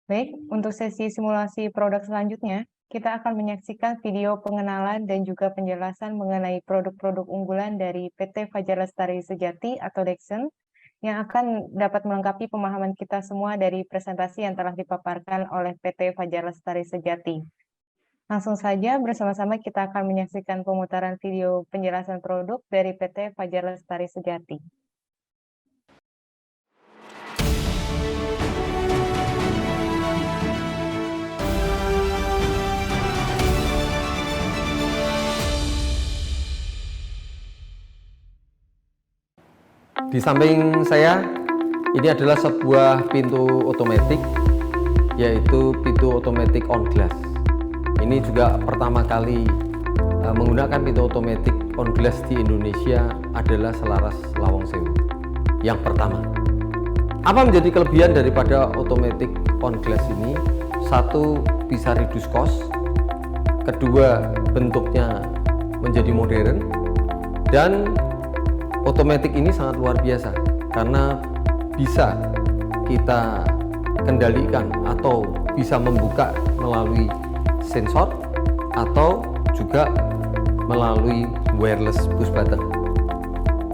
Baik, untuk sesi simulasi produk selanjutnya, kita akan menyaksikan video pengenalan dan juga penjelasan mengenai produk-produk unggulan dari PT Fajar Lestari Sejati atau Dexen yang akan dapat melengkapi pemahaman kita semua dari presentasi yang telah dipaparkan oleh PT Fajar Lestari Sejati. Langsung saja bersama-sama kita akan menyaksikan pemutaran video penjelasan produk dari PT Fajar Lestari Sejati. Di samping saya, ini adalah sebuah pintu otomatis, yaitu pintu otomatis on glass. Ini juga pertama kali menggunakan pintu otomatis on glass di Indonesia adalah Selaras Lawang Sewu. Yang pertama, apa menjadi kelebihan daripada otomatis on glass ini? Satu, bisa reduce cost. Kedua, bentuknya menjadi modern. Dan otomatis ini sangat luar biasa karena bisa kita kendalikan atau bisa membuka melalui sensor atau juga melalui wireless push button.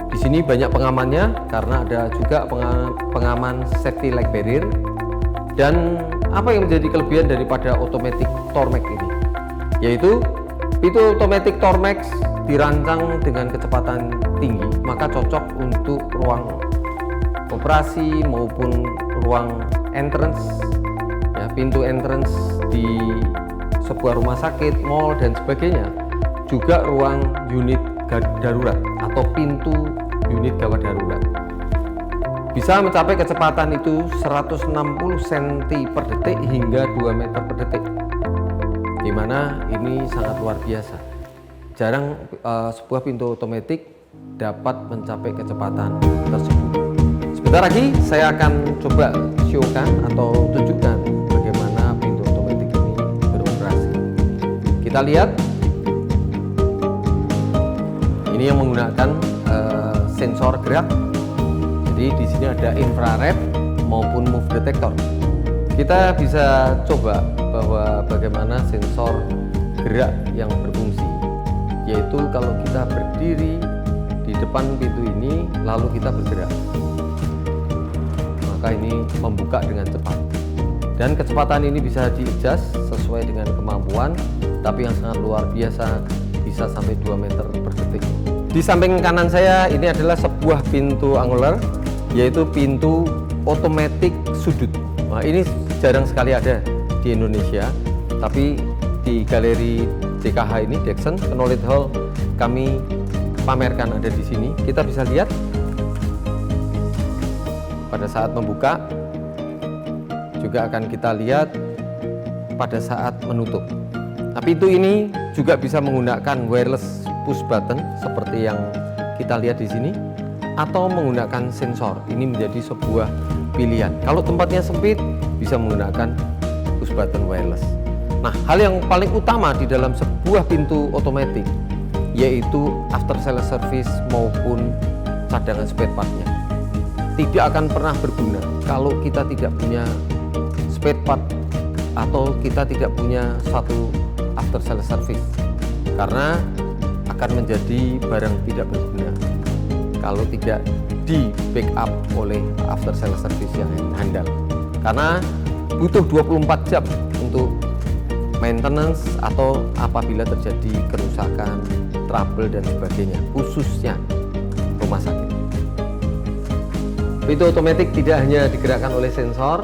Di sini banyak pengamannya karena ada juga pengaman safety light barrier. Dan apa yang menjadi kelebihan daripada automatic Tormax ini? Yaitu pintu otomatis Tormax dirancang dengan kecepatan tinggi, maka cocok untuk ruang operasi maupun ruang entrance, ya, pintu entrance di sebuah rumah sakit, mall dan sebagainya. Juga ruang unit darurat atau pintu unit gawat darurat. Bisa mencapai kecepatan itu 160 cm per detik hingga 2 meter per detik. Di mana ini sangat luar biasa. Jarang sebuah pintu otomatis dapat mencapai kecepatan tersebut. Sebentar lagi saya akan coba showkan atau tunjukkan bagaimana pintu otomatis ini beroperasi. Kita lihat, ini yang menggunakan sensor gerak. Jadi di sini ada infrared maupun move detector. Kita bisa coba bahwa bagaimana sensor gerak yang berfungsi, yaitu kalau kita berdiri di depan pintu ini lalu kita bergerak, maka ini membuka dengan cepat dan kecepatan ini bisa di-adjust sesuai dengan kemampuan, tapi yang sangat luar biasa bisa sampai 2 meter per detik. Di samping kanan saya ini adalah sebuah pintu angular, yaitu pintu otomatis sudut. Nah, ini jarang sekali ada di Indonesia, tapi di galeri DKH ini, Dexen Knowledge Hall, kami pamerkan ada di sini. Kita bisa lihat pada saat membuka, juga akan kita lihat pada saat menutup. Nah, pintu ini juga bisa menggunakan wireless push button seperti yang kita lihat di sini, atau menggunakan sensor. Ini menjadi sebuah pilihan. Kalau tempatnya sempit, bisa menggunakan push button wireless. Nah, hal yang paling utama di dalam sebuah pintu otomatis yaitu after sales service maupun cadangan spare part-nya. Tidak akan pernah berguna kalau kita tidak punya spare part atau kita tidak punya satu after sales service, karena akan menjadi barang tidak berguna kalau tidak di backup oleh after sales service yang handal, karena butuh 24 jam untuk maintenance atau apabila terjadi kerusakan, trouble dan sebagainya, khususnya rumah sakit. Pintu otomatis tidak hanya digerakkan oleh sensor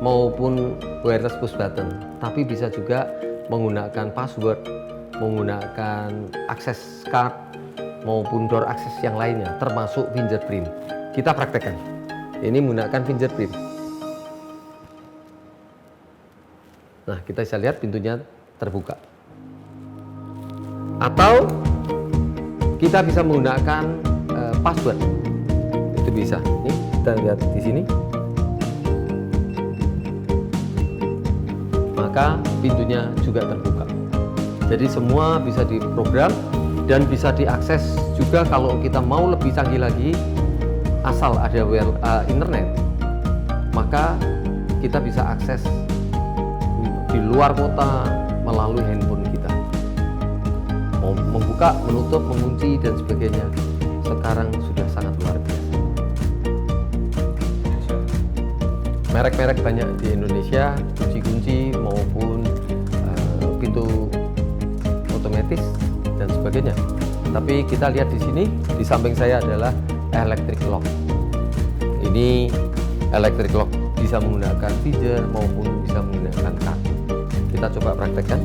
maupun wireless push button, tapi bisa juga menggunakan password, menggunakan access card maupun door access yang lainnya, termasuk fingerprint. Kita praktekkan. Ini menggunakan fingerprint. Nah, kita bisa lihat pintunya terbuka. Atau kita bisa menggunakan password. Itu bisa. Ini kita lihat di sini. Maka pintunya juga terbuka. Jadi semua bisa diprogram dan bisa diakses juga kalau kita mau lebih canggih lagi, asal ada internet, maka kita bisa akses di luar kota melalui handphone kita. Mau membuka, menutup, mengunci dan sebagainya sekarang sudah sangat luar biasa. Merek-merek banyak di Indonesia, kunci-kunci maupun pintu otomatis dan sebagainya. Tapi kita lihat di sini, di samping saya adalah electric lock. Ini electric lock bisa menggunakan finger maupun bisa menggunakan kartu. Kita coba praktekkan.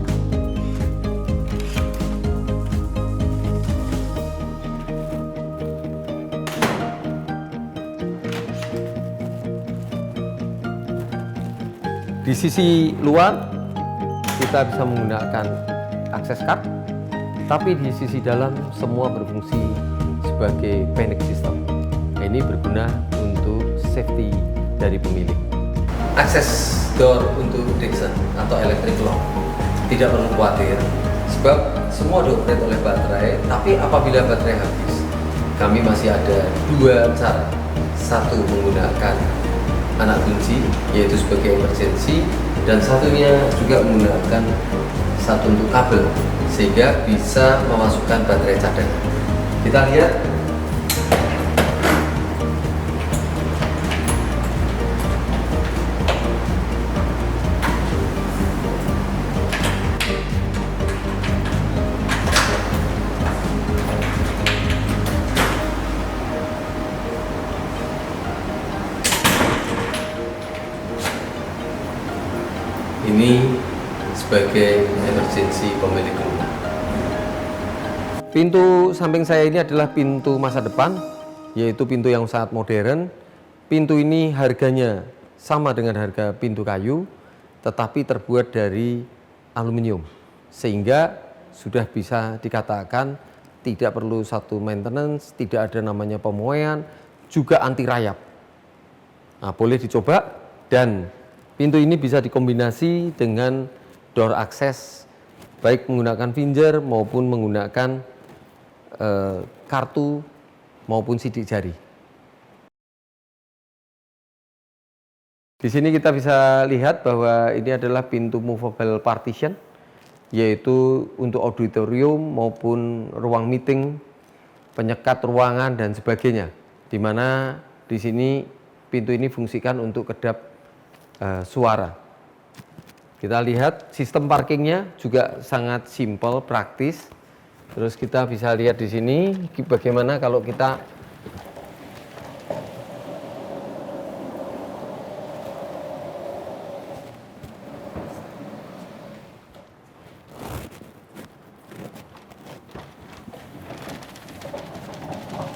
Di sisi luar kita bisa menggunakan akses card, tapi di sisi dalam semua berfungsi sebagai panic system. Ini berguna untuk safety dari pemilik. Akses door untuk Dexon atau electric lock tidak perlu khawatir, sebab semua dioperate oleh baterai. Tapi apabila baterai habis, kami masih ada dua cara. Satu menggunakan anak kunci, yaitu sebagai emergency, dan satunya juga menggunakan satu untuk kabel, sehingga bisa memasukkan baterai cadangan. Kita lihat. Ini sebagai emergency pemilik rumah. Pintu samping saya ini adalah pintu masa depan, yaitu pintu yang sangat modern. Pintu ini harganya sama dengan harga pintu kayu, tetapi terbuat dari aluminium, sehingga sudah bisa dikatakan tidak perlu satu maintenance, tidak ada namanya pemoean, juga anti rayap. Nah, boleh dicoba. Dan pintu ini bisa dikombinasi dengan door access, baik menggunakan finger maupun menggunakan kartu maupun sidik jari. Di sini kita bisa lihat bahwa ini adalah pintu movable partition, yaitu untuk auditorium maupun ruang meeting, penyekat ruangan dan sebagainya. Di mana di sini pintu ini fungsikan untuk kedap suara. Kita lihat sistem parkingnya juga sangat simpel, praktis. Terus kita bisa lihat di sini bagaimana kalau kita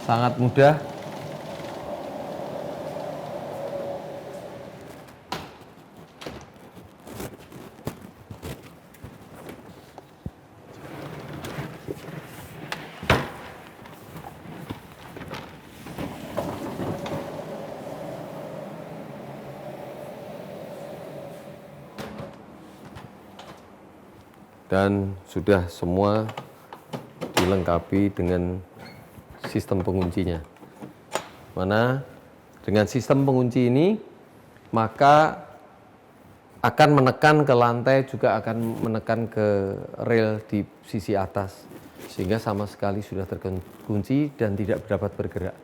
sangat mudah. Dan sudah semua dilengkapi dengan sistem penguncinya. Mana dengan sistem pengunci ini, maka akan menekan ke lantai, juga akan menekan ke rel di sisi atas, sehingga sama sekali sudah terkunci dan tidak dapat bergerak.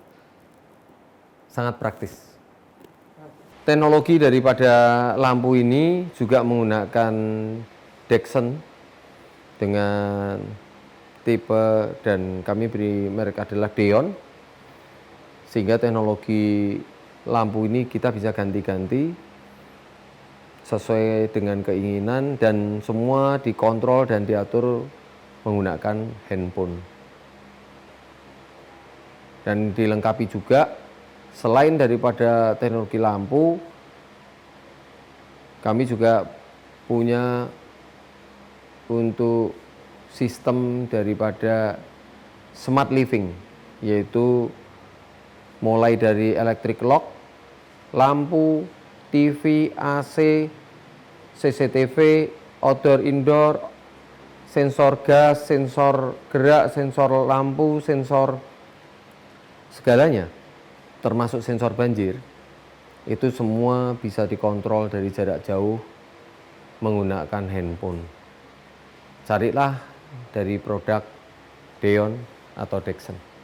Sangat praktis. Teknologi daripada lampu ini juga menggunakan Dexon dengan tipe, dan kami beri merek adalah Deon, sehingga teknologi lampu ini kita bisa ganti-ganti sesuai dengan keinginan, dan semua dikontrol dan diatur menggunakan handphone. Dan dilengkapi juga, selain daripada teknologi lampu, kami juga punya untuk sistem daripada smart living, yaitu mulai dari electric lock, lampu, TV, AC, CCTV, outdoor indoor, sensor gas, sensor gerak, sensor lampu, sensor segalanya, termasuk sensor banjir, itu semua bisa dikontrol dari jarak jauh menggunakan handphone. Carilah dari produk Deon atau Dexon.